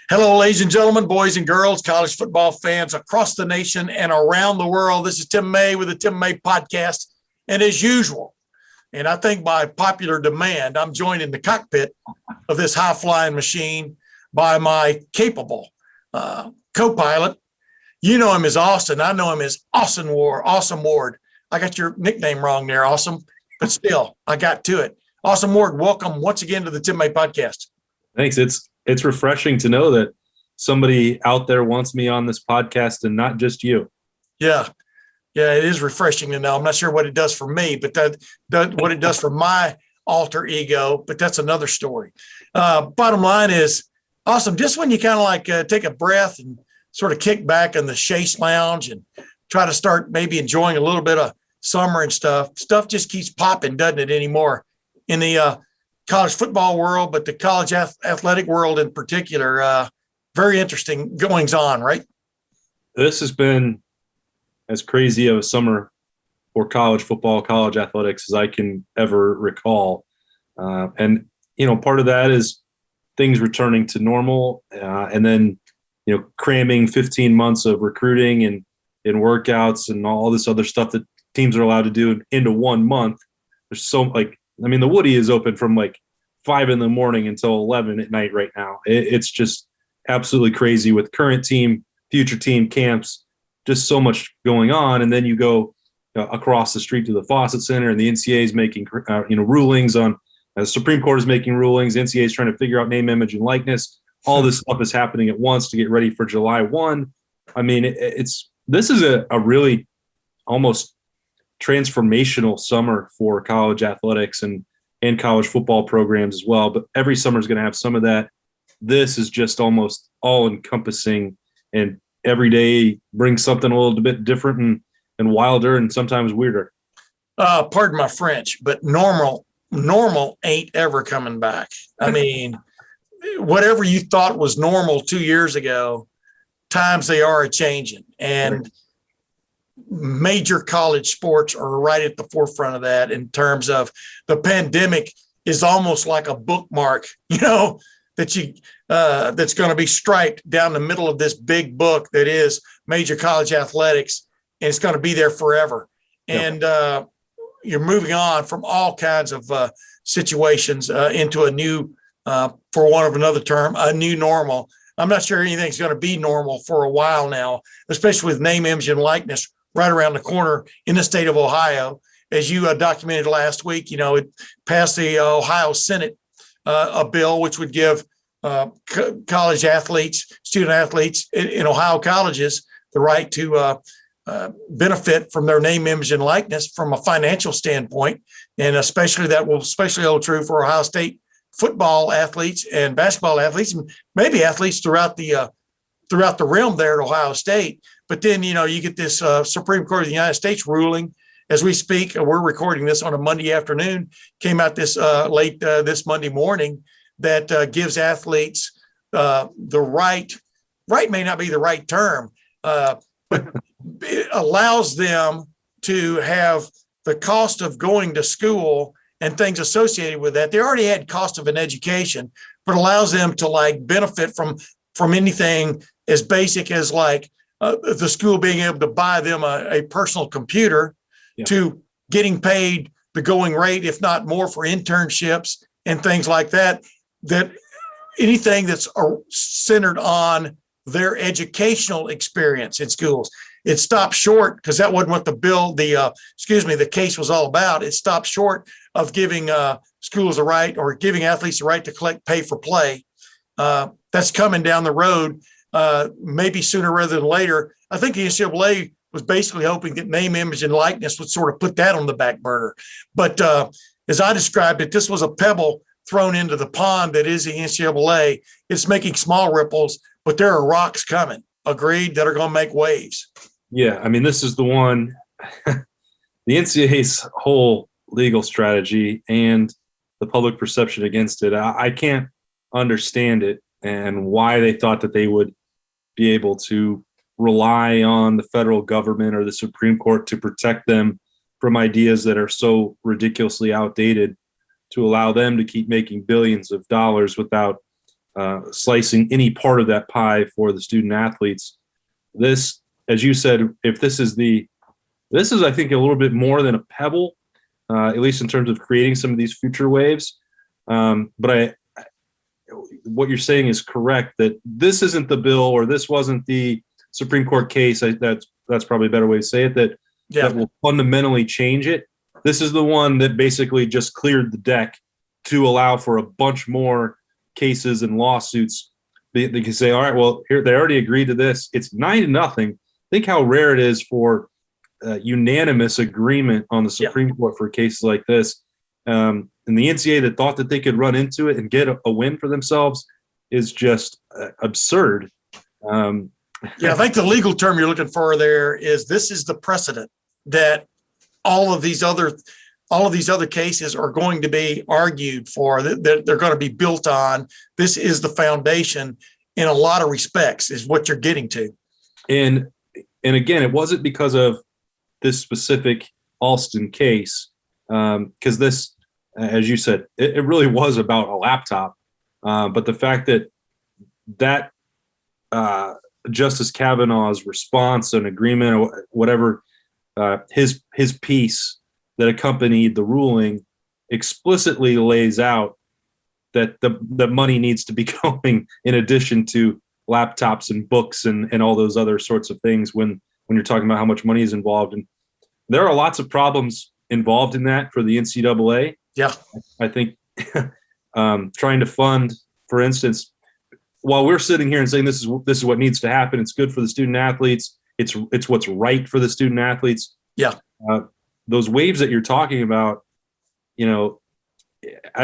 Hello, ladies and gentlemen, boys and girls, college football fans across the nation and around the world. This is Tim May with the Tim May Podcast. And as usual, and I think by popular demand, I'm joined in the cockpit of this high-flying machine by my capable co-pilot. You know him as Austin. I know him as Austin Ward. I got your nickname wrong there, Awesome, but still, I got to it. Austin Ward, welcome once again to the Tim May Podcast. Thanks. It's refreshing to know that somebody out there wants me on this podcast and not just you. Yeah, it is refreshing to know. I'm not sure what it does for me, but what it does for my alter ego, but that's another story. Bottom line is, Awesome, just when you kind of like take a breath and sort of kick back in the Chase Lounge and try to start maybe enjoying a little bit of summer and stuff just keeps popping, doesn't it, anymore? In the college football world, but the college athletic world in particular, very interesting goings on, right? This has been as crazy of a summer for college football, college athletics as I can ever recall. And, part of that is things returning to normal and then, cramming 15 months of recruiting and workouts and all this other stuff that teams are allowed to do into 1 month. There's the Woody is open from 5 a.m. until 11 at night right now. It's just absolutely crazy with current team, future team camps, just so much going on. And then you go across the street to the Fawcett Center, and the NCAA is making rulings on. The Supreme Court is making rulings. NCAA is trying to figure out name, image, and likeness. All this stuff is happening at once to get ready for July 1. I mean, this is a really almost transformational summer for college athletics and college football programs as well. But every summer is going to have some of that. This is just almost all encompassing, and every day brings something a little bit different and wilder and sometimes weirder. Pardon my French, but normal ain't ever coming back. I mean, whatever you thought was normal 2 years ago, times they are a-changing. And major college sports are right at the forefront of that in terms of the pandemic is almost like a bookmark, that that's going to be striped down the middle of this big book that is major college athletics, and it's going to be there forever. Yep. And you're moving on from all kinds of situations into a new, for want of another term, a new normal. I'm not sure anything's going to be normal for a while now, especially with name, image, and likeness right around the corner in the state of Ohio. As you documented last week, it passed the Ohio Senate a bill which would give college athletes, student athletes in Ohio colleges the right to benefit from their name, image, and likeness from a financial standpoint. And especially that will especially hold true for Ohio State football athletes and basketball athletes, and maybe athletes throughout the realm there at Ohio State. But then, you get this Supreme Court of the United States ruling as we speak. We're recording this on a Monday afternoon, came out this late this Monday morning, that gives athletes the right may not be the right term, but it allows them to have the cost of going to school and things associated with that. They already had cost of an education, but allows them to benefit from anything as basic as the school being able to buy them a personal computer, to getting paid the going rate, if not more, for internships and things like that, that anything that's centered on their educational experience in schools. It stopped short, because that wasn't what the case was all about. It stopped short of giving schools the right, or giving athletes the right to collect pay for play. That's coming down the road, maybe sooner rather than later. I think the NCAA was basically hoping that name, image, and likeness would sort of put that on the back burner. But as I described it, this was a pebble thrown into the pond that is the NCAA. It's making small ripples, but there are rocks coming, agreed, that are going to make waves. Yeah, I mean, this is the one, the NCAA's whole legal strategy and the public perception against it. I can't understand it, and why they thought that they would be able to rely on the federal government or the Supreme Court to protect them from ideas that are so ridiculously outdated, to allow them to keep making billions of dollars without slicing any part of that pie for the student athletes. This, as you said, if this is I think a little bit more than a pebble, at least in terms of creating some of these future waves. But what you're saying is correct, that this isn't the bill, or this wasn't the Supreme Court case. That's probably a better way to say it, that will fundamentally change it. This is the one that basically just cleared the deck to allow for a bunch more cases and lawsuits. They can say, all right, well, here, they already agreed to this. It's 9-0. Think how rare it is for unanimous agreement on the Supreme Court for cases like this. And the NCAA that thought that they could run into it and get a win for themselves is just absurd. I think the legal term you're looking for there is, this is the precedent that all of these other cases are going to be argued for, that they're going to be built on. This is the foundation in a lot of respects, is what you're getting to. And again, it wasn't because of this specific Alston case, because this, as you said, it really was about a laptop. But the fact that Justice Kavanaugh's response and agreement, or whatever, his piece that accompanied the ruling explicitly lays out that the money needs to be going in addition to laptops and books and all those other sorts of things when you're talking about how much money is involved. And there are lots of problems involved in that for the NCAA. Yeah. I think trying to fund, for instance, while we're sitting here and saying this is what needs to happen, it's good for the student athletes, it's what's right for the student athletes. Yeah. Those waves that you're talking about, I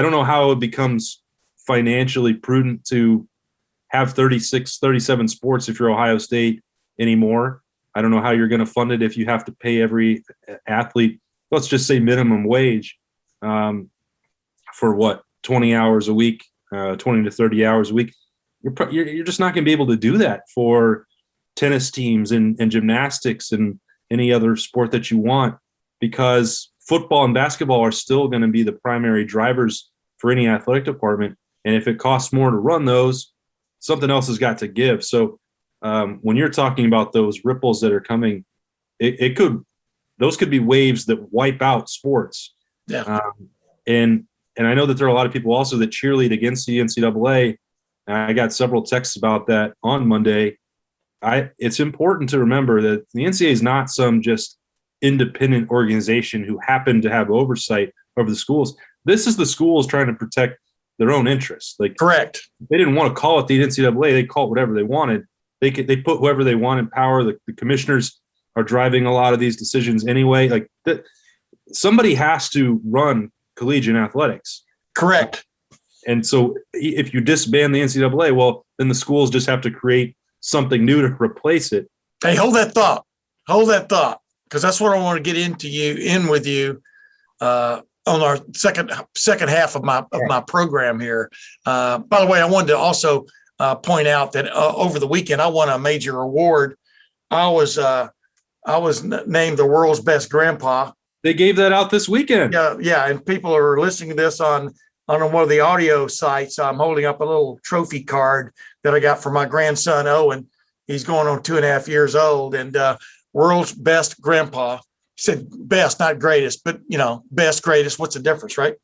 don't know how it becomes financially prudent to have 36, 37 sports if you're Ohio State anymore. I don't know how you're going to fund it if you have to pay every athlete, let's just say minimum wage, for what, 20 hours a week, 20 to 30 hours a week. You're just not going to be able to do that for tennis teams and gymnastics and any other sport that you want, because football and basketball are still going to be the primary drivers for any athletic department. And if it costs more to run those, something else has got to give. So when you're talking about those ripples that are coming, those could be waves that wipe out sports. Yeah. And I know that there are a lot of people also that cheerlead against the NCAA. I got several texts about that on Monday. It's important to remember that the NCAA is not some just independent organization who happen to have oversight over the schools. This is the schools trying to protect their own interests. Like, correct. They didn't want to call it the NCAA. They called it whatever they wanted. They put whoever they want in power. The commissioners are driving a lot of these decisions anyway. Like, somebody has to run collegiate athletics. Correct. And so if you disband the NCAA, well, then the schools just have to create something new to replace it. Hey, hold that thought. Because that's what I want to get in with you on our second half of my program here. By the way, I wanted to also point out that over the weekend I won a major award. I was named the world's best grandpa. They gave that out this weekend. Yeah, and people are listening to this on one of the audio sites. I'm holding up a little trophy card that I got for my grandson Owen. He's going on 2.5 years old, and world's best grandpa. He said best, not greatest, but best, greatest. What's the difference, right?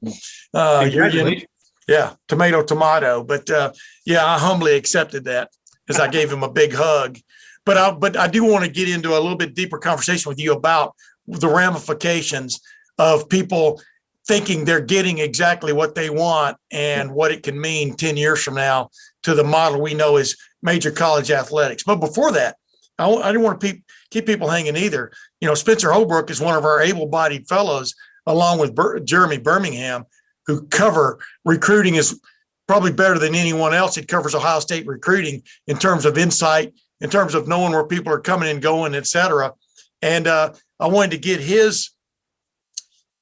Tomato. But I humbly accepted that because I gave him a big hug. But I do want to get into a little bit deeper conversation with you about the ramifications of people thinking they're getting exactly what they want and what it can mean 10 years from now to the model we know as major college athletics. But before that, I didn't want to keep people hanging either. Spencer Holbrook is one of our able-bodied fellows, along with Jeremy Birmingham, who cover recruiting is probably better than anyone else. It covers Ohio State recruiting in terms of insight, in terms of knowing where people are coming and going, et cetera. And I wanted to get his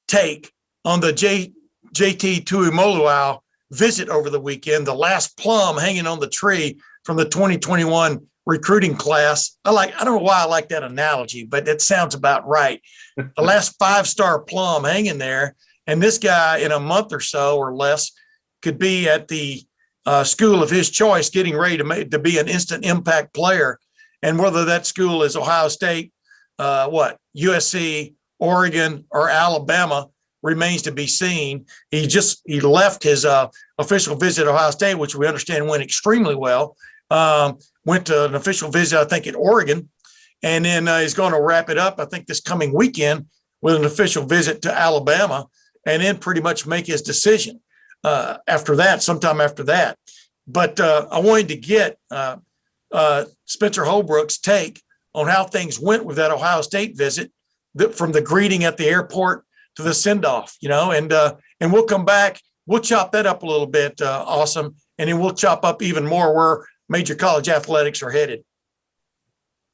take on the JT Tuimoloau visit over the weekend, the last plum hanging on the tree from the 2021 recruiting class. I don't know why I like that analogy, but it sounds about right. The last 5-star plum hanging there. And this guy in a month or so or less could be at the school of his choice getting ready to be an instant impact player. And whether that school is Ohio State, USC, Oregon, or Alabama remains to be seen. He left his official visit to Ohio State, which we understand went extremely well. Went to an official visit, I think, at Oregon. And then he's going to wrap it up, I think, this coming weekend with an official visit to Alabama, and then pretty much make his decision sometime after that. But I wanted to get Spencer Holbrook's take on how things went with that Ohio State visit, from the greeting at the airport to the send-off, and we'll come back. We'll chop that up a little bit, Awesome, and then we'll chop up even more where major college athletics are headed.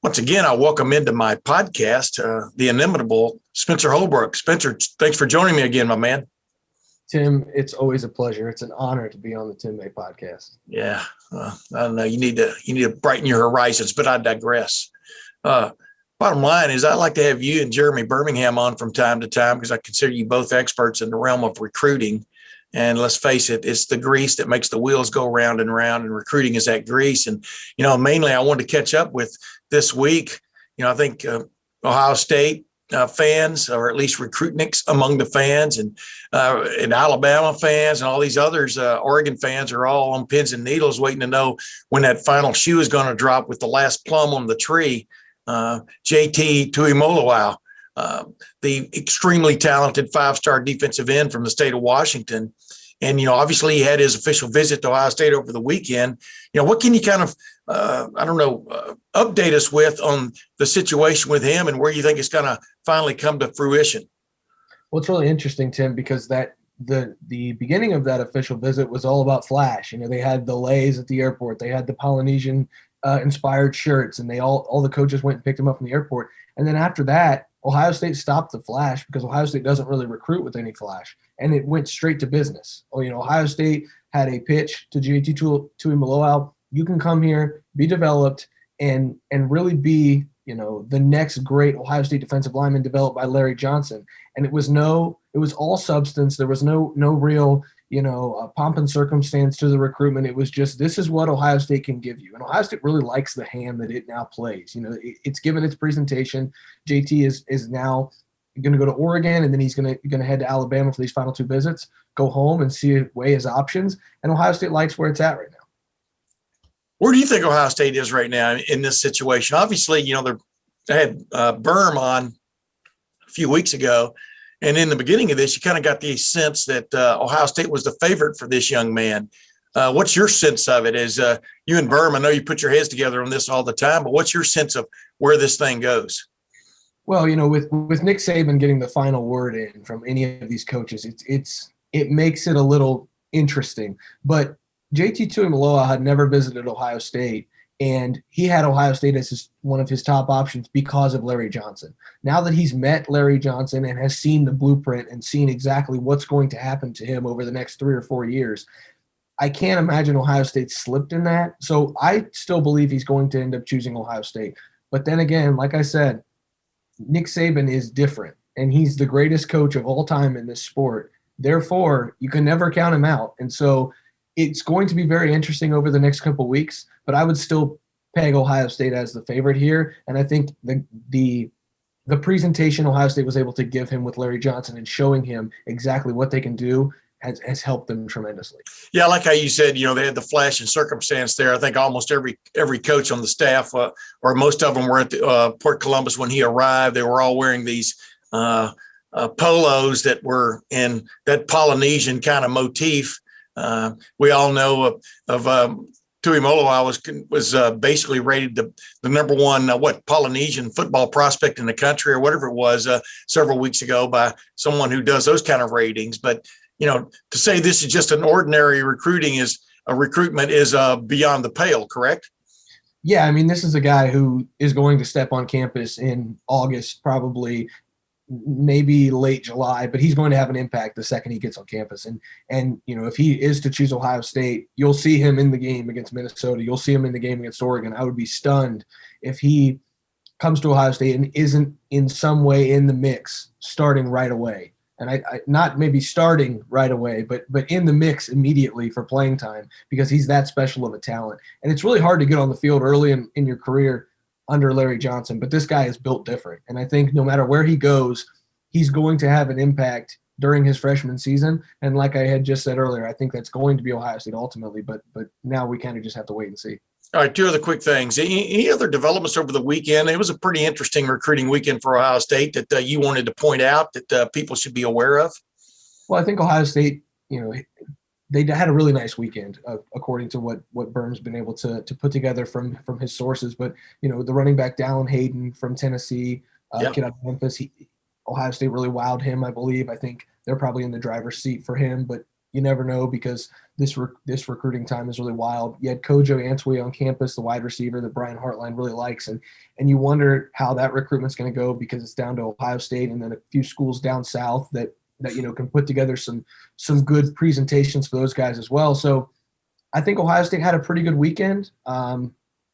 Once again, I welcome into my podcast the inimitable Spencer Holbrook. Spencer, thanks for joining me again, my man. Tim, it's always a pleasure. It's an honor to be on the Tim May podcast. Yeah, I don't know. You need to brighten your horizons, but I digress. Bottom line is, I like to have you and Jeremy Birmingham on from time to time because I consider you both experts in the realm of recruiting. And let's face it, it's the grease that makes the wheels go round and round, and recruiting is that grease. And, mainly I wanted to catch up with this week. I think Ohio State fans, or at least recruitniks among the fans, and Alabama fans and all these others, Oregon fans, are all on pins and needles waiting to know when that final shoe is going to drop with the last plum on the tree. JT Tuimoloau, the extremely talented 5-star defensive end from the state of Washington. And, obviously he had his official visit to Ohio State over the weekend. What can you kind of, update us with on the situation with him and where you think it's going to finally come to fruition? Well, it's really interesting, Tim, because the beginning of that official visit was all about flash. They had the lays at the airport. They had the Polynesian inspired shirts, and all the coaches went and picked him up from the airport. And then after that, Ohio State stopped the flash because Ohio State doesn't really recruit with any flash, and it went straight to business. Ohio State had a pitch to JT Tuimoloau. You can come here, be developed, and really be, the next great Ohio State defensive lineman developed by Larry Johnson. And it was all substance. There was no real, pomp and circumstance to the recruitment. It was just, this is what Ohio State can give you. And Ohio State really likes the hand that it now plays. It's given its presentation. JT is now going to go to Oregon, and then he's going to head to Alabama for these final 2 visits, go home and weigh his options. And Ohio State likes where it's at right now. Where do you think Ohio State is right now in this situation? Obviously, they had Berm on a few weeks ago, and in the beginning of this, you kind of got the sense that Ohio State was the favorite for this young man. What's your sense of it? As you and Berm, I know you put your heads together on this all the time, but what's your sense of where this thing goes? Well, with Nick Saban getting the final word in from any of these coaches, it makes it a little interesting. But JT Tuimoloau had never visited Ohio State, and he had Ohio State as one of his top options because of Larry Johnson. Now that he's met Larry Johnson and has seen the blueprint and seen exactly what's going to happen to him over the next 3 or 4 years, I can't imagine Ohio State slipped in that. So I still believe he's going to end up choosing Ohio State. But then again, like I said, Nick Saban is different, and he's the greatest coach of all time in this sport. Therefore, you can never count him out. And so it's going to be very interesting over the next couple of weeks, but I would still peg Ohio State as the favorite here. And I think the presentation Ohio State was able to give him with Larry Johnson and showing him exactly what they can do has helped them tremendously. Yeah, like how you said, they had the flash and circumstance there. I think almost every coach on the staff, or most of them, were at Port Columbus when he arrived. They were all wearing these polos that were in that Polynesian kind of motif. We all know of Tuimoloau was basically rated the number one Polynesian football prospect in the country, or whatever it was, several weeks ago by someone who does those kind of ratings. But to say this is just an ordinary recruitment is beyond the pale, correct? Yeah, I mean, this is a guy who is going to step on campus in August, probably maybe late July, but he's going to have an impact the second he gets on campus. And if he is to choose Ohio State, you'll see him in the game against Minnesota. You'll see him in the game against Oregon. I would be stunned if he comes to Ohio State and isn't in some way in the mix starting right away. And I not maybe starting right away, but in the mix immediately for playing time because he's that special of a talent. And it's really hard to get on the field early in your career under Larry Johnson, but this guy is built different. And I think no matter where he goes, he's going to have an impact during his freshman season. And like I had just said earlier, I think that's going to be Ohio State ultimately, but now we kind of just have to wait and see. All right, two other quick things. Any other developments over the weekend? It was a pretty interesting recruiting weekend for Ohio State that you wanted to point out that people should be aware of. Well, I think Ohio State, they had a really nice weekend, according to what Berm's been able to put together from his sources. But the running back Dallin Hayden from Tennessee, kid out of Memphis, Ohio State really wowed him. I believe. I think they're probably in the driver's seat for him, but you never know because this recruiting time is really wild. You had Kojo Antwi on campus, the wide receiver that Brian Hartline really likes, and you wonder how that recruitment's going to go because it's down to Ohio State and then a few schools down south that can put together some good presentations for those guys as well. So I think Ohio State had a pretty good weekend,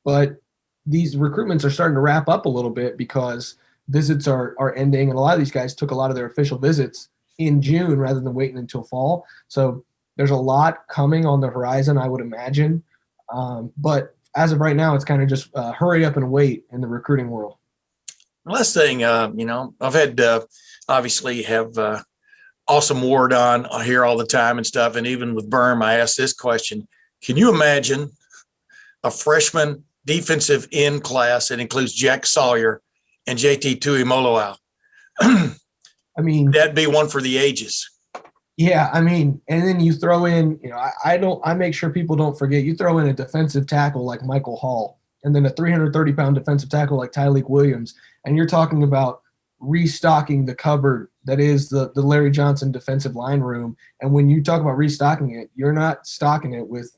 but these recruitments are starting to wrap up a little bit because visits are ending, and a lot of these guys took a lot of their official visits in June rather than waiting until fall. So there's a lot coming on the horizon, I would imagine. But as of right now, it's kind of just hurry up and wait in the recruiting world. Last thing, I've had obviously have Austin Ward on here all the time and stuff. And even with Berm, I asked this question. Can you imagine a freshman defensive end class that includes Jack Sawyer and JT Tuimoloau? I mean, that'd be one for the ages. Yeah, I mean, and then you throw in, I make sure people don't forget, you throw in a defensive tackle like Michael Hall, and then a 330-pound defensive tackle like Tyleik Williams, and you're talking about restocking the cupboard that is the Larry Johnson defensive line room. And when you talk about restocking it, you're not stocking it with,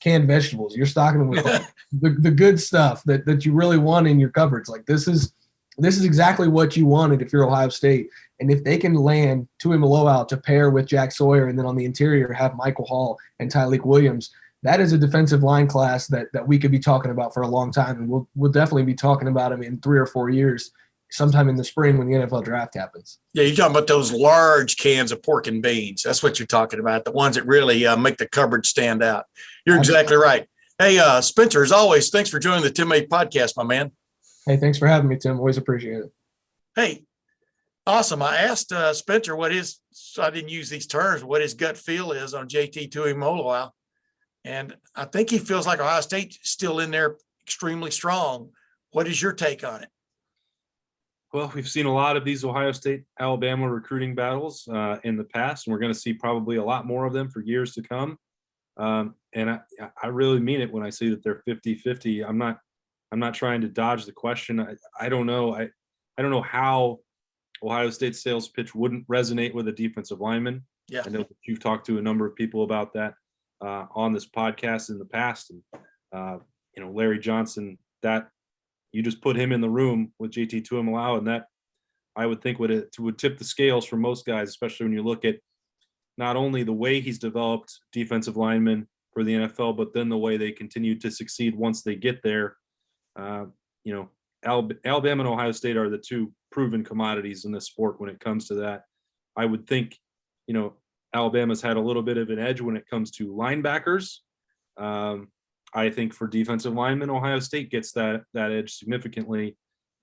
canned vegetables. You're stocking it with the good stuff that you really want in your cupboards. Like this is exactly what you wanted if you're Ohio State. And if they can land Tuimoloau to pair with Jack Sawyer and then on the interior have Michael Hall and Tyleik Williams, that is a defensive line class that we could be talking about for a long time. And we'll definitely be talking about them in 3 or 4 years, sometime in the spring when the NFL draft happens. Yeah, you're talking about those large cans of pork and beans. That's what you're talking about, the ones that really make the cupboard stand out. You're exactly right. Hey, Spencer, as always, thanks for joining the Tim A podcast, my man. Hey, thanks for having me, Tim. Always appreciate it. Hey, awesome. I asked Spencer I didn't use these terms, what his gut feel is on JT Tuimoloau. And I think he feels like Ohio State's still in there extremely strong. What is your take on it? Well, we've seen a lot of these Ohio State-Alabama recruiting battles in the past, and we're going to see probably a lot more of them for years to come. And I really mean it when I say that they're 50-50. I'm not trying to dodge the question. I don't know. I don't know how Ohio State's sales pitch wouldn't resonate with a defensive lineman. Yeah. I know that you've talked to a number of people about that on this podcast in the past. And, Larry Johnson, that you just put him in the room with JT Tuimoloau, and that I would think would tip the scales for most guys, especially when you look at not only the way he's developed defensive linemen for the NFL, but then the way they continue to succeed once they get there. Alabama and Ohio State are the two proven commodities in this sport when it comes to that. I would think, Alabama's had a little bit of an edge when it comes to linebackers. I think for defensive linemen, Ohio State gets that edge significantly.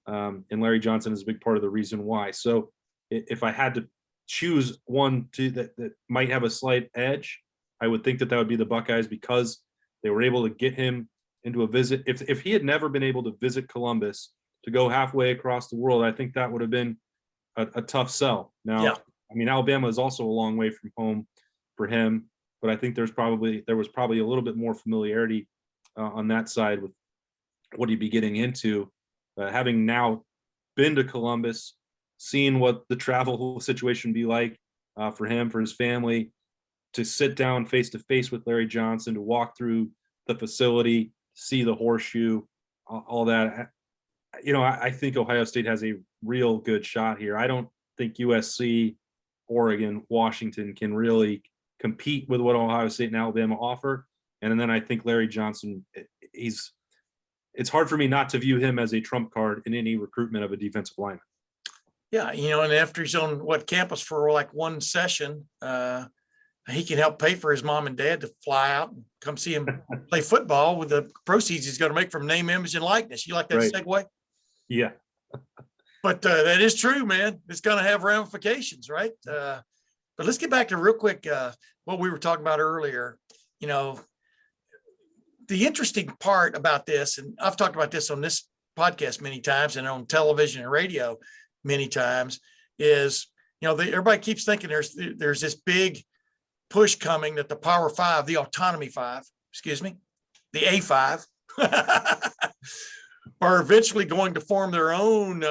And Larry Johnson is a big part of the reason why. So if I had to choose one that might have a slight edge, I would think that would be the Buckeyes because they were able to get him into a visit. If he had never been able to visit Columbus to go halfway across the world, I think that would have been a tough sell. Now, yeah. I mean, Alabama is also a long way from home for him, but I think there was probably a little bit more familiarity on that side with what he'd be getting into. Having now been to Columbus, seeing what the travel situation be like for him, for his family, to sit down face to face with Larry Johnson, to walk through the facility, see the horseshoe, all that. I think Ohio State has a real good shot here. I don't think USC, Oregon, Washington can really compete with what Ohio State and Alabama offer. And then I think Larry Johnson, it's hard for me not to view him as a trump card in any recruitment of a defensive lineman. Yeah, and after he's on campus for like one session, he can help pay for his mom and dad to fly out and come see him play football with the proceeds he's going to make from name, image, and likeness. You like that Right. segue? Yeah. But that is true, man. It's going to have ramifications, right? But let's get back to real quick what we were talking about earlier. The interesting part about this, and I've talked about this on this podcast many times and on television and radio many times, is everybody keeps thinking there's this big push coming that the Power Five, the Autonomy Five, the A5, are eventually going to form their own,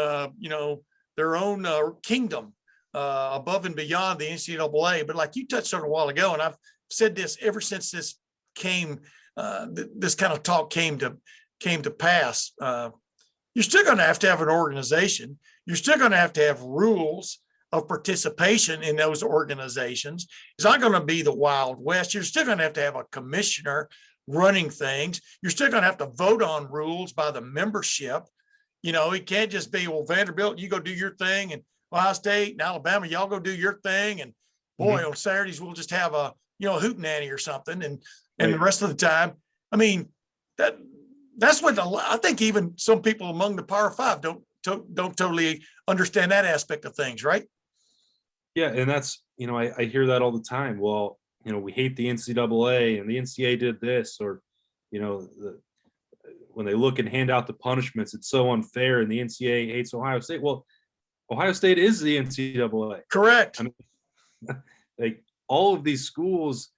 kingdom above and beyond the NCAA. But like you touched on a while ago, and I've said this ever since this came, this kind of talk came to pass. You're still going to have an organization. You're still going to have rules of participation in those organizations. It's not going to be the Wild West. You're still going to have a commissioner running things. You're still going to have to vote on rules by the membership. It can't just be, well, Vanderbilt, you go do your thing, and Ohio State and Alabama, y'all go do your thing. And boy, on Saturdays, we'll just have a hootenanny or something. And the rest of the time, I mean, that's what I think even some people among the Power Five don't totally understand that aspect of things, right? Yeah, and that's, I hear that all the time. Well, we hate the NCAA, and the NCAA did this, or, when they look and hand out the punishments, it's so unfair, and the NCAA hates Ohio State. Well, Ohio State is the NCAA. Correct. I mean, like, all of these schools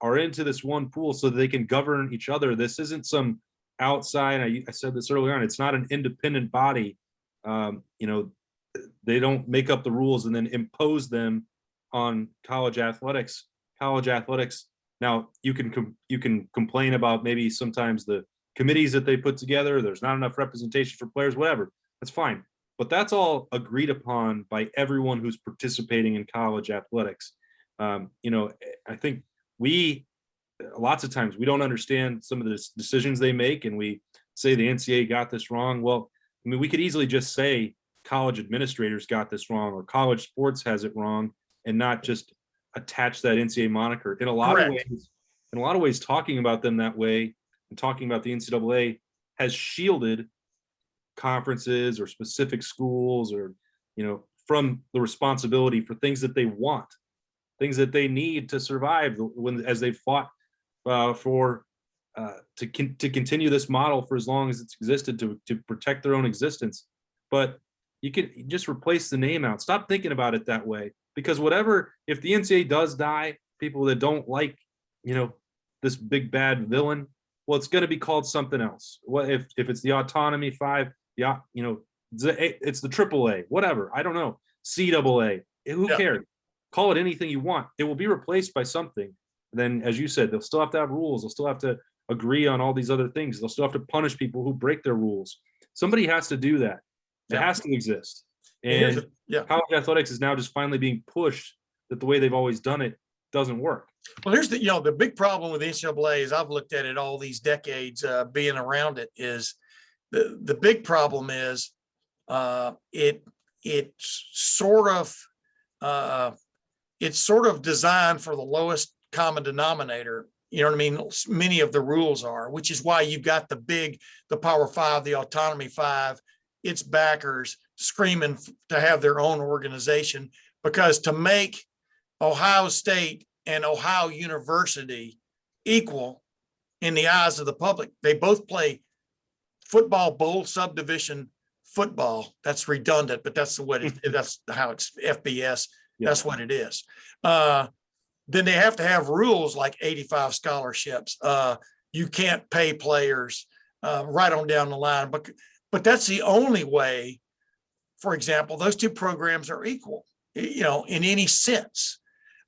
are into this one pool so that they can govern each other. This isn't some outside. I said this earlier on. It's not an independent body. They don't make up the rules and then impose them on college athletics. College athletics. Now you can complain about maybe sometimes the committees that they put together. There's not enough representation for players, whatever. That's fine. But that's all agreed upon by everyone who's participating in college athletics. I think lots of times we don't understand some of the decisions they make, and we say the NCAA got this wrong. Well, I mean, we could easily just say college administrators got this wrong, or college sports has it wrong, and not just attach that NCAA moniker. In a lot of ways, talking about them that way and talking about the NCAA has shielded conferences or specific schools, or from the responsibility for things that they want, things that they need to survive as they fought to continue this model for as long as it's existed, to protect their own existence. But you can just replace the name out. Stop thinking about it that way, because if the NCAA does die, people that don't like, this big bad villain, well, it's going to be called something else. What if it's the Autonomy Five? Yeah, it's the AAA, whatever. I don't know. CAA. Who cares? Call it anything you want. It will be replaced by something. And then, as you said, they'll still have to have rules. They'll still have to agree on all these other things. They'll still have to punish people who break their rules. Somebody has to do that. It has to exist. And college athletics is now just finally being pushed that the way they've always done it doesn't work. Well, here's the big problem with the NCAA, as I've looked at it all these decades being around it, is the big problem is it's sort of designed for the lowest common denominator. You know what I mean? Many of the rules are, which is why you've got the Power Five, the Autonomy Five, its backers screaming to have their own organization, because to make Ohio State and Ohio University equal in the eyes of the public, they both play football bowl subdivision football. That's redundant, but that's that's how it's FBS. Yeah. That's what it is. Then they have to have rules like 85 scholarships. You can't pay players right on down the line, but that's the only way. For example, those two programs are equal, in any sense.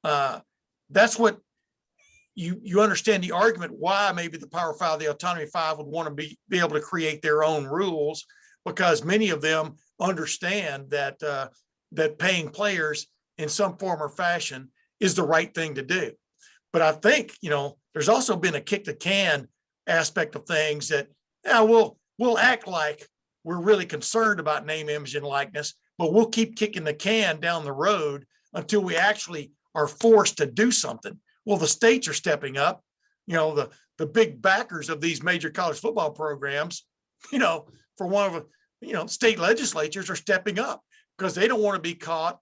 That's what you understand the argument why maybe the Power Five, the Autonomy Five, would want to be able to create their own rules, because many of them understand that paying players in some form or fashion is the right thing to do. But I think, there's also been a kick the can aspect of things that we'll act like we're really concerned about name, image, and likeness, but we'll keep kicking the can down the road until we actually are forced to do something. Well, the states are stepping up. The big backers of these major college football programs, for one of state legislatures are stepping up because they don't want to be caught,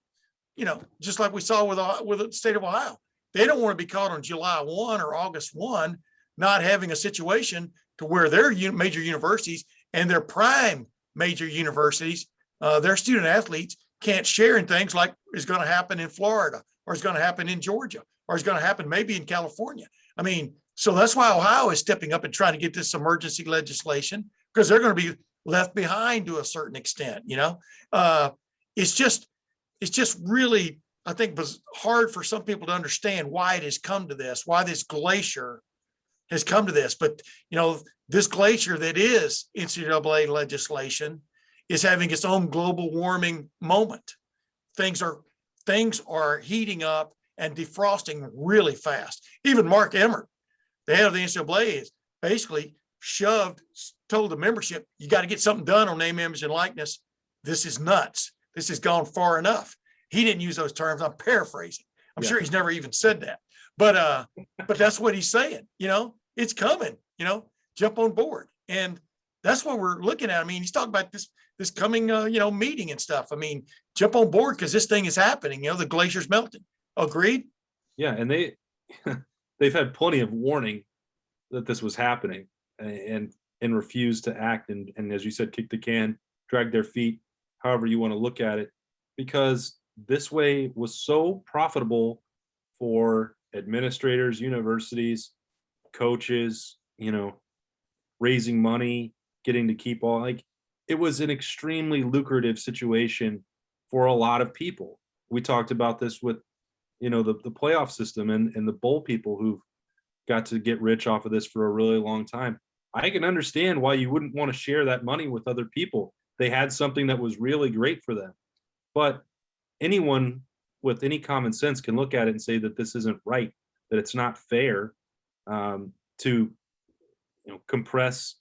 just like we saw with the state of Ohio. They don't want to be caught on July 1 or August 1, not having a situation to where their major universities and their prime major universities, their student athletes can't share in things like is going to happen in Florida or is going to happen in Georgia or is going to happen maybe in California. I mean, so that's why Ohio is stepping up and trying to get this emergency legislation because they're going to be left behind to a certain extent. It's just really, I think, was hard for some people to understand why it has come to this, why this glacier has come to this. But, this glacier that is NCAA legislation is having its own global warming moment. Things are heating up and defrosting really fast. Even Mark Emmert, the head of the NCAA, is basically told the membership, you got to get something done on name, image, and likeness. This is nuts. This has gone far enough. He didn't use those terms. I'm paraphrasing. I'm sure he's never even said that. But that's what he's saying. It's coming. Jump on board. And that's what we're looking at. I mean, he's talking about this coming meeting and stuff. I mean, jump on board because this thing is happening. The glacier's melting. Agreed? Yeah, and they've had plenty of warning that this was happening and refused to act and as you said, kick the can, drag their feet, however you want to look at it, because this way was so profitable for administrators, universities, coaches, raising money, getting to keep all, it was an extremely lucrative situation for a lot of people. We talked about this with, the playoff system and the bowl people who've got to get rich off of this for a really long time. I can understand why you wouldn't want to share that money with other people. They had something that was really great for them. But anyone with any common sense can look at it and say that this isn't right, that it's not fair to compress,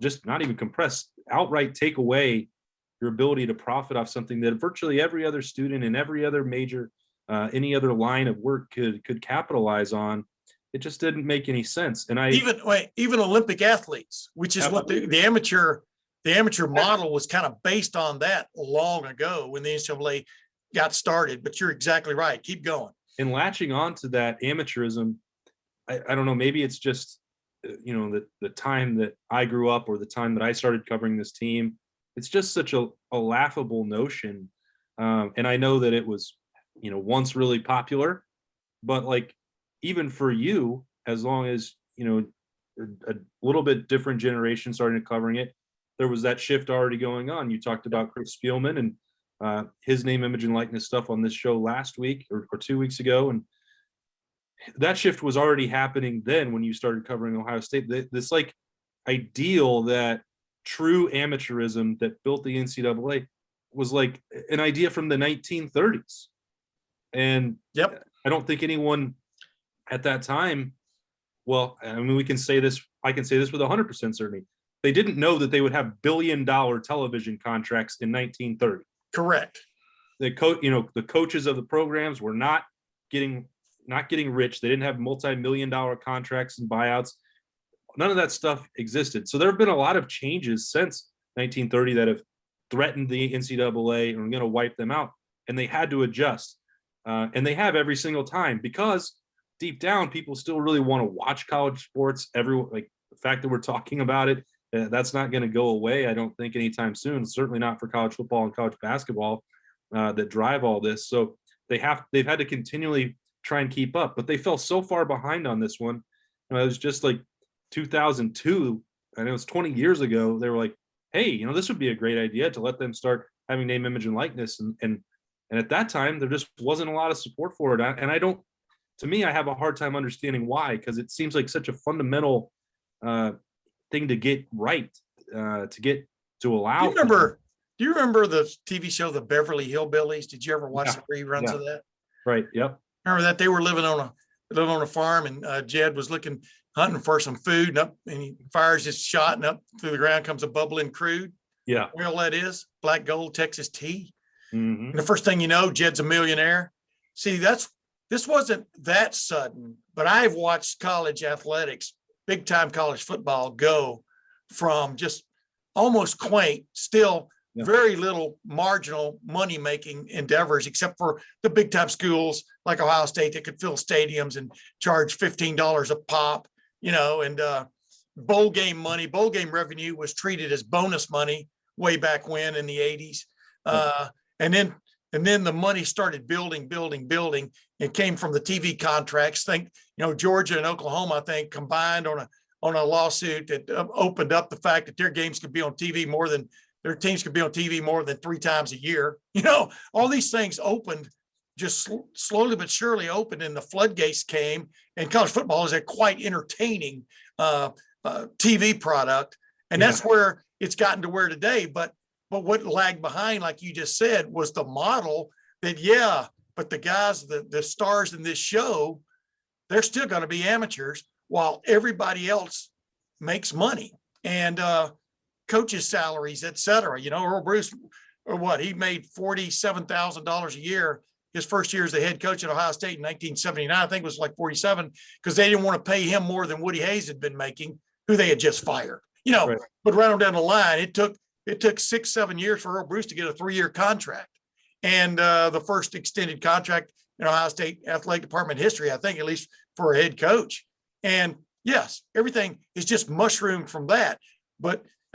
just not even compress, outright take away your ability to profit off something that virtually every other student in every other major, any other line of work could capitalize on. It just didn't make any sense. And even Olympic athletes, which is what the amateur model was kind of based on that long ago when the NCAA got started. But you're exactly right. Keep going. And latching on to that amateurism, I don't know, maybe it's just, the time that I grew up or the time that I started covering this team, it's just such a laughable notion. And I know that it was, once really popular, but even for you, as long as, a little bit different generation started covering it, there was that shift already going on. You talked about Chris Spielman and his name, image, and likeness stuff on this show last week or 2 weeks ago. And that shift was already happening then when you started covering Ohio State. This ideal that true amateurism that built the NCAA was an idea from the 1930s. And I don't think anyone at that time, well, I mean, I can say this with 100% certainty. They didn't know that they would have billion-dollar television contracts in 1930. Correct. The coaches of the programs were not getting rich. They didn't have multi-million-dollar contracts and buyouts. None of that stuff existed. So there have been a lot of changes since 1930 that have threatened the NCAA and are going to wipe them out. And they had to adjust. And they have every single time because deep down, people still really want to watch college sports. The fact that we're talking about it, that's not going to go away, I don't think, anytime soon. Certainly not for college football and college basketball that drive all this. So they've had to continually try and keep up, but they fell so far behind on this one. It was just 2002, and it was 20 years ago. They were like, hey, this would be a great idea to let them start having name, image, and likeness. And at that time, there just wasn't a lot of support for it. And to me, I have a hard time understanding why, because it seems like such a fundamental thing to get right, to allow. Do you remember the TV show, The Beverly Hillbillies? Did you ever watch the reruns of that? Right. Yep. Remember that they were living on a farm, and Jed was hunting for some food, and he fires his shot, and up through the ground comes a bubbling crude. Yeah. Well, that is black gold Texas tea. Mm-hmm. And the first thing you know, Jed's a millionaire. See, this wasn't that sudden, but I've watched college athletics, big time college football go from just almost quaint, still very little marginal money making endeavors, except for the big time schools like Ohio State that could fill stadiums and charge $15 a pop, and bowl game revenue was treated as bonus money way back when in the 80s. And then the money started building and came from the TV contracts. Georgia and Oklahoma, I think, combined on a lawsuit that opened up the fact that their games could be on TV their teams could be on TV more than 3 times a year. All these things opened, just slowly but surely opened, and the floodgates came, and college football is a quite entertaining TV product. And that's where it's gotten to where today. But what lagged behind, like you just said, was the model that, but the guys, the stars in this show, they're still going to be amateurs while everybody else makes money. And coaches' salaries, et cetera. Earl Bruce, he made $47,000 a year his first year as the head coach at Ohio State in 1979. I think it was like 47, because they didn't want to pay him more than Woody Hayes had been making, who they had just fired. Right. But right on down the line, it took 6-7 years for Earl Bruce to get a 3-year contract. And the first extended contract in Ohio State athletic department history, I think, at least for a head coach. And yes, everything is just mushroomed from that.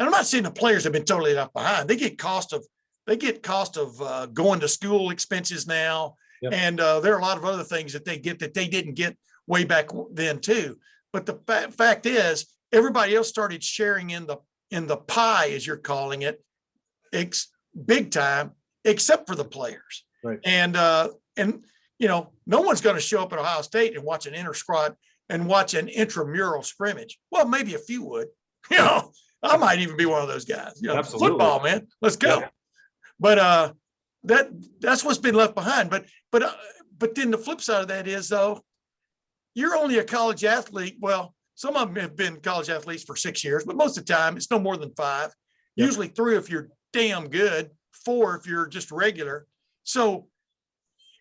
And I'm not saying the players have been totally left behind. They get cost of going to school expenses now. Yep. And there are a lot of other things that they get that they didn't get way back then too. But the fact is, everybody else started sharing in the pie, as you're calling it, big time, except for the players. Right. And no one's going to show up at Ohio State and watch an inter-squad and watch an intramural scrimmage. Well, maybe a few would. I might even be one of those guys. Absolutely. Football, man, let's go. Yeah. But that's what's been left behind. But then the flip side of that is, though, you're only a college athlete. Well, some of them have been college athletes for 6 years, but most of the time it's no more than 5. Yep. Usually 3 if you're damn good, 4 if you're just regular. So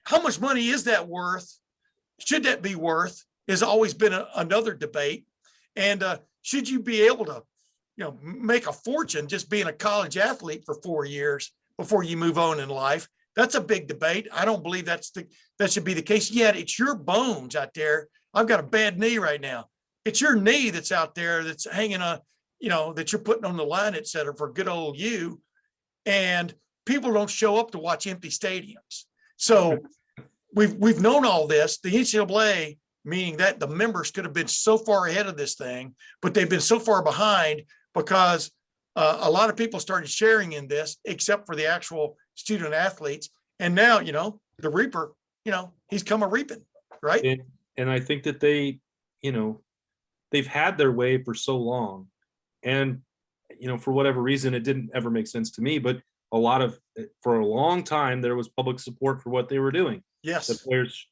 how much money is that worth? Should that be worth? Has always been another debate. And should you be able to, make a fortune just being a college athlete for 4 years before you move on in life? That's a big debate. I don't believe that should be the case. Yet it's your bones out there. I've got a bad knee right now. It's your knee that's out there that's hanging on, that you're putting on the line, et cetera, for good old you. And people don't show up to watch empty stadiums. So we've known all this. The NCAA, meaning that the members could have been so far ahead of this thing, but they've been so far behind because a lot of people started sharing in this, except for the actual student athletes. And now, the reaper, he's come a reaping, right? And I think that they've had their way for so long. And, for whatever reason, it didn't ever make sense to me. But for a long time, there was public support for what they were doing. Yes. The players,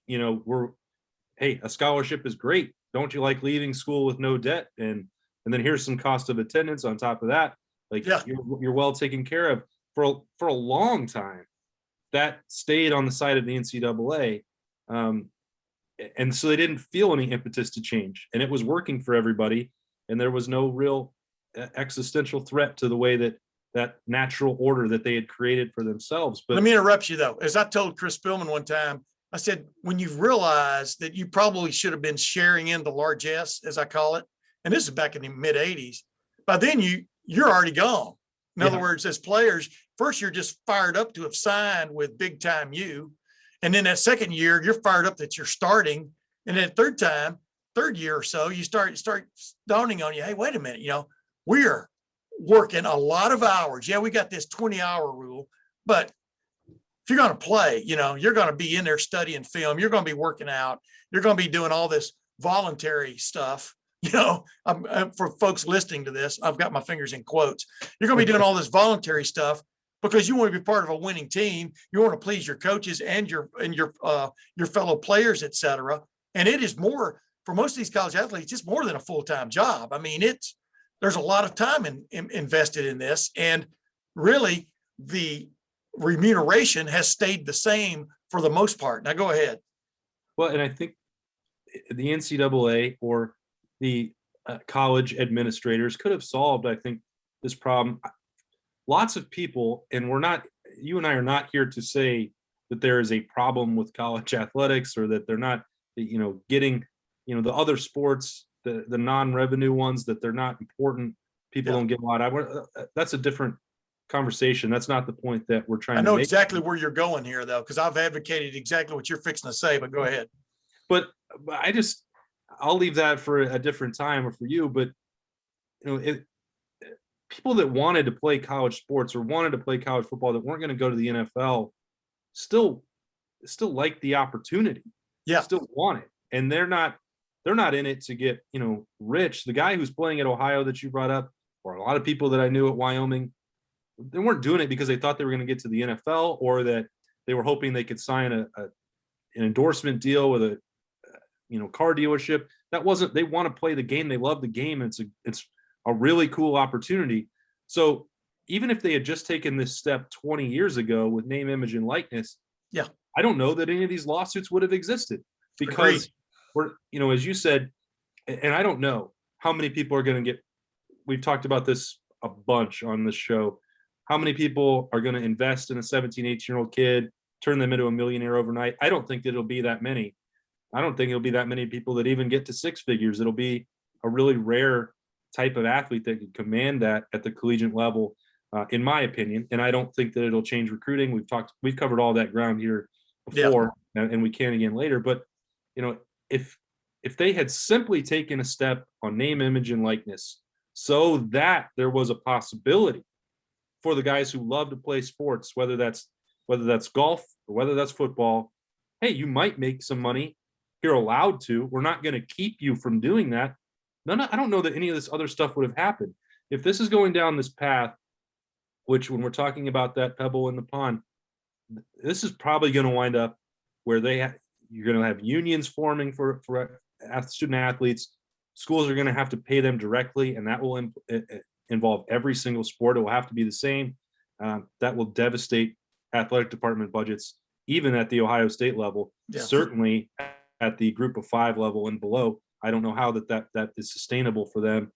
hey, a scholarship is great. Don't you like leaving school with no debt? And then here's some cost of attendance on top of that. You're well taken care of. For a long time, that stayed on the side of the NCAA. And so they didn't feel any impetus to change, and it was working for everybody. And there was no real existential threat to the way that natural order that they had created for themselves. But let me interrupt you though. As I told Chris Spillman one time, I said, when you realize that you probably should have been sharing in the largesse, as I call it, and this is back in the mid 80s, by then you're already gone. In other words, as players, first you're just fired up to have signed with big time you. And then that second year, you're fired up that you're starting. And then third year or so, you start dawning on you, hey, wait a minute, we're working a lot of hours. Yeah, we got this 20-hour rule, but if you're going to play, you're going to be in there studying film. You're going to be working out. You're going to be doing all this voluntary stuff. For folks listening to this, I've got my fingers in quotes. You're going to be doing all this voluntary stuff because you want to be part of a winning team. You want to please your coaches and your fellow players, et cetera. And it is more, for most of these college athletes, it's more than a full-time job. I mean, there's a lot of time invested in this. And really the remuneration has stayed the same for the most part. Now go ahead. Well, and I think the NCAA or the college administrators could have solved, I think, this problem. Lots of people, and you and I are not here to say that there is a problem with college athletics or that they're not, getting, the other sports, the non-revenue ones, that they're not important. People don't get a lot. That's a different conversation. That's not the point that we're trying to make. I know exactly where you're going here, though, because I've advocated exactly what you're fixing to say, but go ahead. But I'll leave that for a different time or for you. But, people that wanted to play college sports or wanted to play college football that weren't going to go to the NFL still like the opportunity. Yeah. Still want it. And they're not in it to get, rich. The guy who's playing at Ohio that you brought up, or a lot of people that I knew at Wyoming, they weren't doing it because they thought they were going to get to the NFL or that they were hoping they could sign an endorsement deal with a car dealership. That wasn't. They want to play the game. They love the game. It's a really cool opportunity. So even if they had just taken this step 20 years ago with name, image, and likeness, I don't know that any of these lawsuits would have existed because we're, as you said, and I don't know how many people are going to get. We've talked about this a bunch on this show. How many people are going to invest in a 17, 18-year-old kid, turn them into a millionaire overnight? I don't think that it'll be that many. I don't think it'll be that many people that even get to six figures. It'll be a really rare type of athlete that can command that at the collegiate level, in my opinion. And I don't think that it'll change recruiting. We've covered all that ground here before, and we can again later. But if they had simply taken a step on name, image, and likeness, so that there was a possibility for the guys who love to play sports, whether that's golf or whether that's football, hey, you might make some money. You're allowed to. We're not going to keep you from doing that. I don't know that any of this other stuff would have happened. If this is going down this path, which when we're talking about that pebble in the pond, this is probably going to wind up where you're going to have unions forming for student athletes. Schools are going to have to pay them directly, and that will involve every single sport. It will have to be the same. That will devastate athletic department budgets, even at the Ohio State level, certainly at the group of five level and below. I don't know how that is sustainable for them.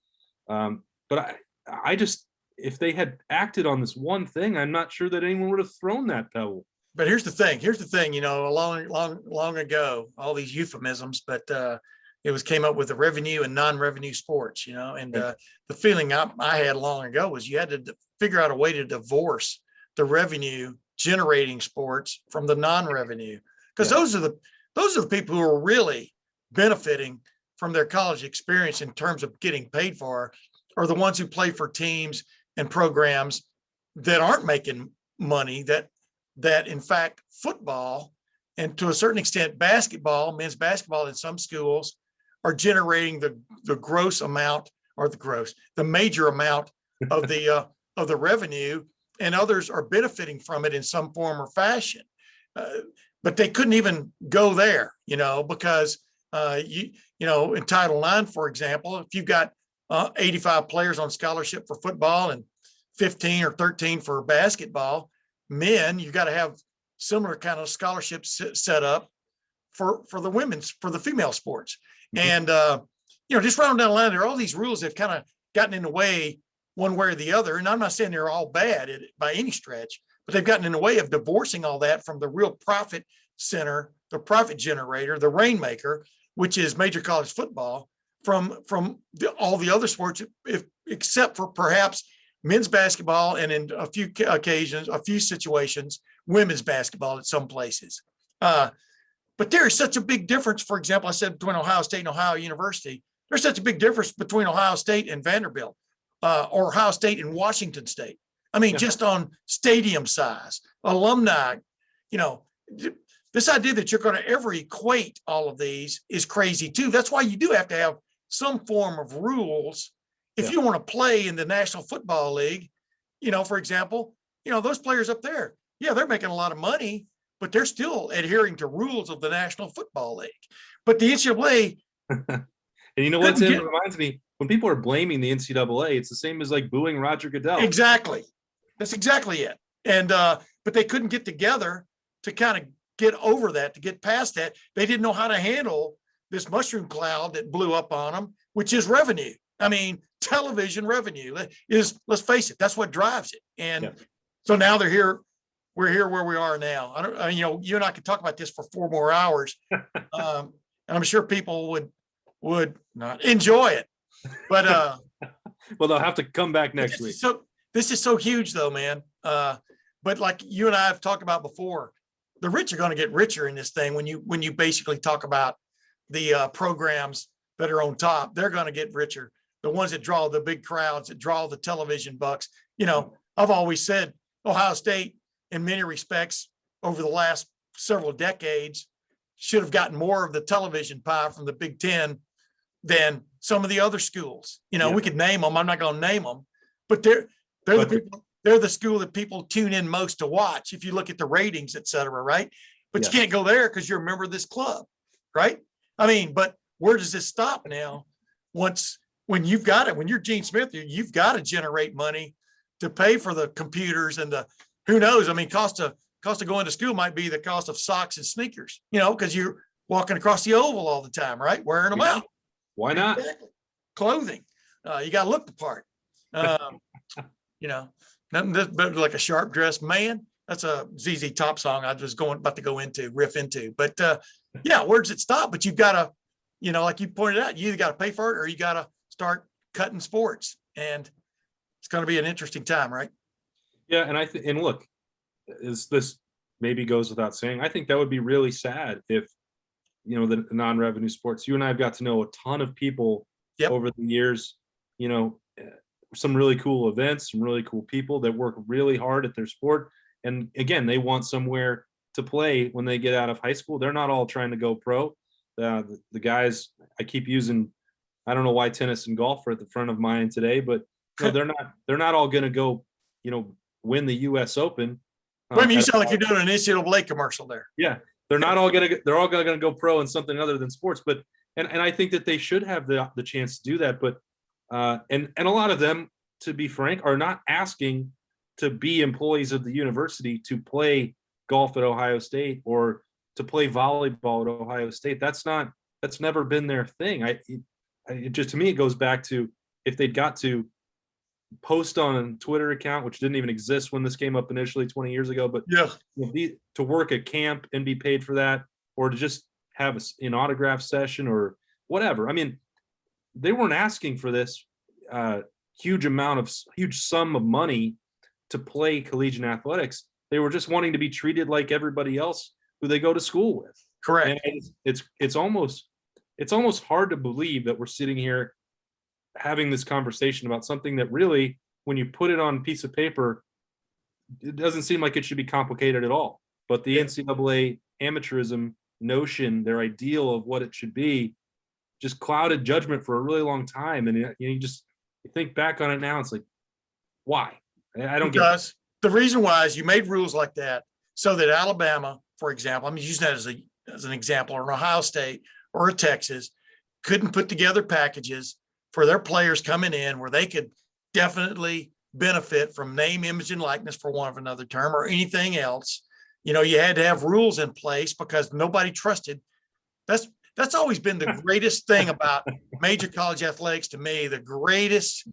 But I just, if they had acted on this one thing, I'm not sure that anyone would have thrown that pebble. But here's the thing, long ago, all these euphemisms, but it came up with the revenue and non-revenue sports, and the feeling I had long ago was you had to figure out a way to divorce the revenue generating sports from the non-revenue, because those are the people who are really benefiting from their college experience in terms of getting paid for, are the ones who play for teams and programs that aren't making money, that in fact football and to a certain extent basketball, men's basketball in some schools are generating the gross amount, or the major amount of the revenue, and others are benefiting from it in some form or fashion. But they couldn't even go there, because in Title IX, for example, if you've got 85 players on scholarship for football and 15 or 13 for basketball, men, you got to have similar kind of scholarships set up for the female sports. And, just running down the line, there are all these rules that have kind of gotten in the way one way or the other. And I'm not saying they're all bad by any stretch, but they've gotten in the way of divorcing all that from the real profit center, the profit generator, the rainmaker, which is major college football, from all the other sports, except for perhaps men's basketball, and in a few occasions, a few situations, women's basketball at some places. But there is such a big difference. For example, I said between Ohio State and Ohio University, there's such a big difference between Ohio State and Vanderbilt, or Ohio State and Washington State. I mean, just on stadium size, alumni, this idea that you're going to ever equate all of these is crazy too. That's why you do have to have some form of rules. If you want to play in the National Football League, for example, those players up there, they're making a lot of money, but they're still adhering to rules of the National Football League. But the NCAA. And you know what, Tim, it reminds me, when people are blaming the NCAA, it's the same as like booing Roger Goodell. Exactly. That's exactly it. And but they couldn't get together to kind of get over that, to get past that. They didn't know how to handle this mushroom cloud that blew up on them, which is revenue. I mean, television revenue is, let's face it, that's what drives it. And so now they're here. We're here where we are now. You and I could talk about this for 4 more hours. And I'm sure people would not enjoy it, but well, they'll have to come back next week. So this is so huge though, man. But like you and I have talked about before, the rich are going to get richer in this thing. When you basically talk about the programs that are on top, they're going to get richer. The ones that draw the big crowds, that draw the television bucks. I've always said Ohio State, in many respects, over the last several decades, should have gotten more of the television pie from the Big Ten than some of the other schools. We could name them. I'm not going to name them, but they're the school that people tune in most to watch. If you look at the ratings, et cetera, right? But you can't go there because you're a member of this club, right? I mean, but where does this stop now? When you've got it, when you're Gene Smith, you've got to generate money to pay for the computers and who knows? I mean, cost of going to school might be the cost of socks and sneakers, because you're walking across the oval all the time, right? Wearing them out. Why not? Exactly. Clothing. You got to look the part. Nothing better like a sharp dressed man. That's a ZZ Top song I was about to riff into. But where does it stop? But you've got to, like you pointed out, you either got to pay for it or you got to start cutting sports. And it's going to be an interesting time, right? Yeah, and look, this maybe goes without saying. I think that would be really sad if, the non-revenue sports. You and I have got to know a ton of people over the years. Some really cool events, some really cool people that work really hard at their sport, and again, they want somewhere to play when they get out of high school. They're not all trying to go pro. The guys I keep using. I don't know why tennis and golf are at the front of mind today, but they're not all going to go. Win the U.S. Open. Wait a minute, you sound like you're doing an NCAA commercial there. Yeah, they're all going to go pro in something other than sports. But and I think that they should have the chance to do that. But and a lot of them, to be frank, are not asking to be employees of the university to play golf at Ohio State or to play volleyball at Ohio State. That's never been their thing. It just, to me, it goes back to if they'd got to post on a Twitter account, which didn't even exist when this came up initially 20 years ago, but to work at camp and be paid for that, or to just have an autograph session or whatever. I mean, they weren't asking for this huge sum of money to play collegiate athletics. They were just wanting to be treated like everybody else who they go to school with. Correct. And it's almost hard to believe that we're sitting here having this conversation about something that really, when you put it on a piece of paper, it doesn't seem like it should be complicated at all. But the NCAA amateurism notion, their ideal of what it should be, just clouded judgment for a really long time. And you think back on it now, it's like, why? I don't get it. The reason why is you made rules like that so that Alabama, for example, I'm using that as an example, or Ohio State or a Texas, couldn't put together packages for their players coming in where they could definitely benefit from name, image, and likeness, for want of another term, or anything else. You had to have rules in place because nobody trusted. That's always been the greatest thing about major college athletics to me. The greatest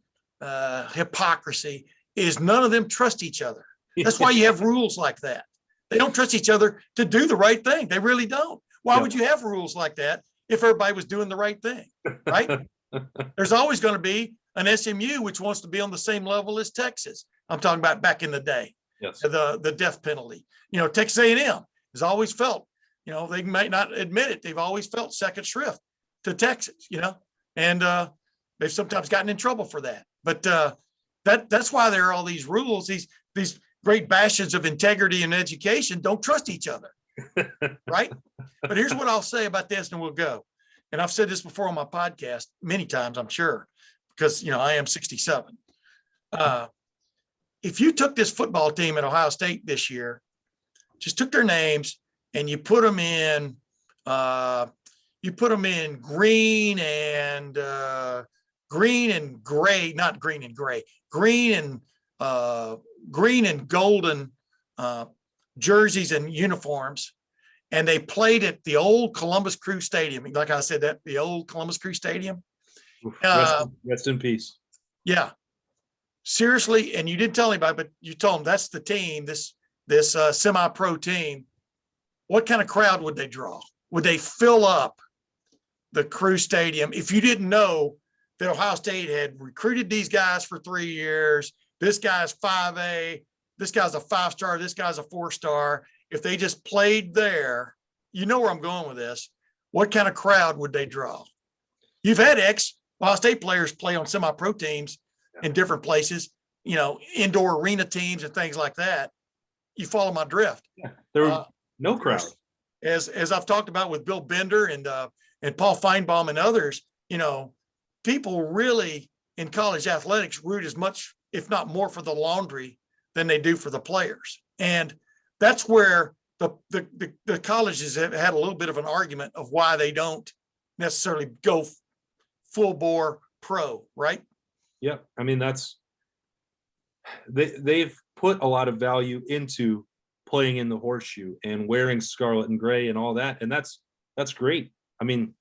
hypocrisy is none of them trust each other. That's why you have rules like that. They don't trust each other to do the right thing. They really don't. Why would you have rules like that if everybody was doing the right thing, right? There's always going to be an SMU which wants to be on the same level as Texas. I'm talking about back in the day. Yes. The death penalty. Texas A&M has always felt, they might not admit it, they've always felt second shrift to Texas, and they've sometimes gotten in trouble for that. But that's why there are all these rules. These great bastions of integrity and education don't trust each other, right? But here's what I'll say about this, and we'll go. And I've said this before on my podcast many times, I'm sure, because, I am 67. If you took this football team at Ohio State this year, just took their names and you put them in green and gray, not green and gray, green and green and golden jerseys and uniforms, and they played at the old Columbus Crew Stadium. Like I said, that the old Columbus Crew Stadium. Rest in peace. Yeah, seriously. And you didn't tell anybody, but you told them that's the team. This semi-pro team. What kind of crowd would they draw? Would they fill up the Crew Stadium if you didn't know that Ohio State had recruited these guys for 3 years? This guy's 5A. This guy's a 5-star. This guy's a 4-star. If they just played there, you know where I'm going with this. What kind of crowd would they draw? You've had Ohio State players play on semi-pro teams in different places, indoor arena teams and things like that. You follow my drift. Yeah, there were no crowd. As I've talked about with Bill Bender and Paul Feinbaum and others, people really in college athletics root as much, if not more, for the laundry than they do for the players. And that's where the colleges have had a little bit of an argument of why they don't necessarily go full bore pro, right? Yeah. I mean, they've put a lot of value into playing in the horseshoe and wearing scarlet and gray and all that. And that's great. I mean,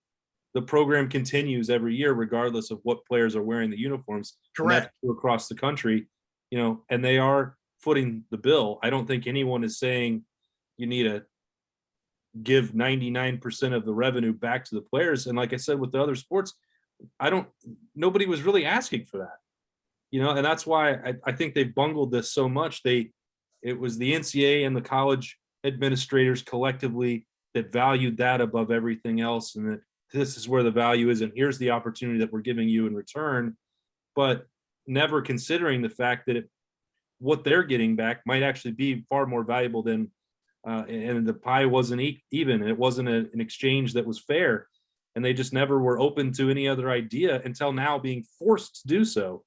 the program continues every year, regardless of what players are wearing the uniforms. Correct. Across the country, and they are footing the bill. I don't think anyone is saying you need to give 99% of the revenue back to the players. And like I said, with the other sports, nobody was really asking for that, and that's why I think they've bungled this so much. It was the NCAA and the college administrators collectively that valued that above everything else. And that this is where the value is. And here's the opportunity that we're giving you in return, but never considering the fact that what they're getting back might actually be far more valuable than, and the pie wasn't even, and it wasn't an exchange that was fair. And they just never were open to any other idea until now being forced to do so.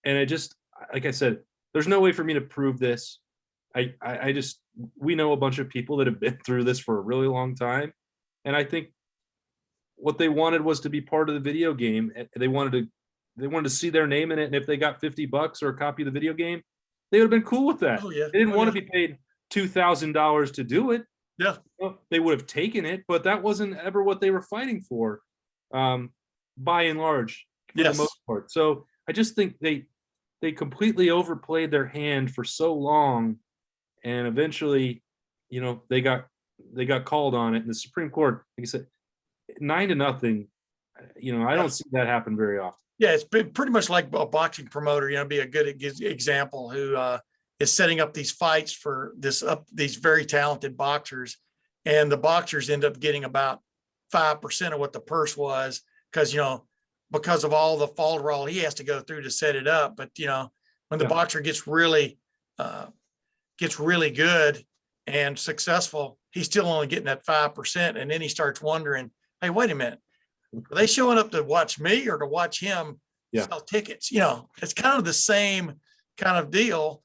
And it just, like I said, there's no way for me to prove this. We know a bunch of people that have been through this for a really long time. And I think what they wanted was to be part of the video game. They wanted to see their name in it. And if they got $50 or a copy of the video game, they would have been cool with that. Oh, yeah. They didn't want to be paid $2,000 to do it. Yeah. They would have taken it, but that wasn't ever what they were fighting for, by and large, for the most part. So I just think they completely overplayed their hand for so long. And eventually, they got called on it. And the Supreme Court, like I said, 9-0. I don't see that happen very often. Yeah, it's been pretty much like a boxing promoter. Be a good example who is setting up these fights for these very talented boxers, and the boxers end up getting about 5% of what the purse was because of all the falderall he has to go through to set it up. But when the boxer gets really good and successful, he's still only getting that 5%. And then he starts wondering, hey, wait a minute, are they showing up to watch me or to watch him sell tickets? It's kind of the same kind of deal.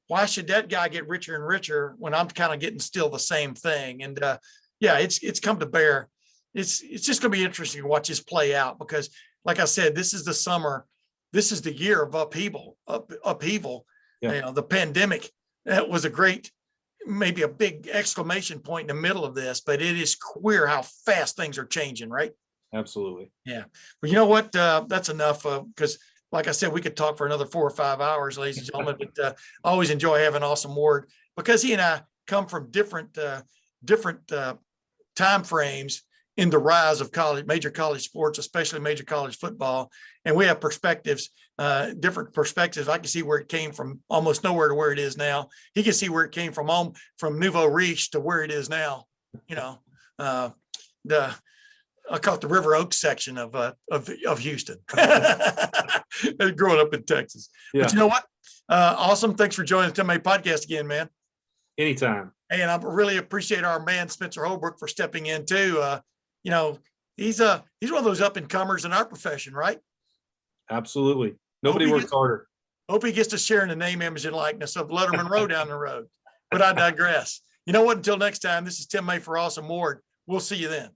Why should that guy get richer and richer when I'm kind of getting still the same thing? And it's come to bear. It's just going to be interesting to watch this play out because, like I said, this is the summer. This is the year of upheaval. Yeah. The pandemic, that was maybe a big exclamation point in the middle of this, but it is clear how fast things are changing, right? Absolutely. Yeah. Well, you know what? That's enough because, like I said, we could talk for another 4 or 5 hours, ladies and gentlemen, but I always enjoy having Austin Ward because he and I come from different time frames in the rise of major college sports, especially major college football. And we have perspectives, different perspectives. I can see where it came from almost nowhere to where it is now. He can see where it came from nouveau riche to where it is now. I call it the River Oaks section of Houston, growing up in Texas. Yeah. But you know what? Awesome. Thanks for joining the 10 podcast again, man. Anytime. And I really appreciate our man, Spencer Holbrook, for stepping in too. He's one of those up and comers in our profession, right? Absolutely. Nobody works harder. Hope he gets to share in the name, image, and likeness of Lettermen Row down the road. But I digress. You know what? Until next time, this is Tim May for Austin Ward. We'll see you then.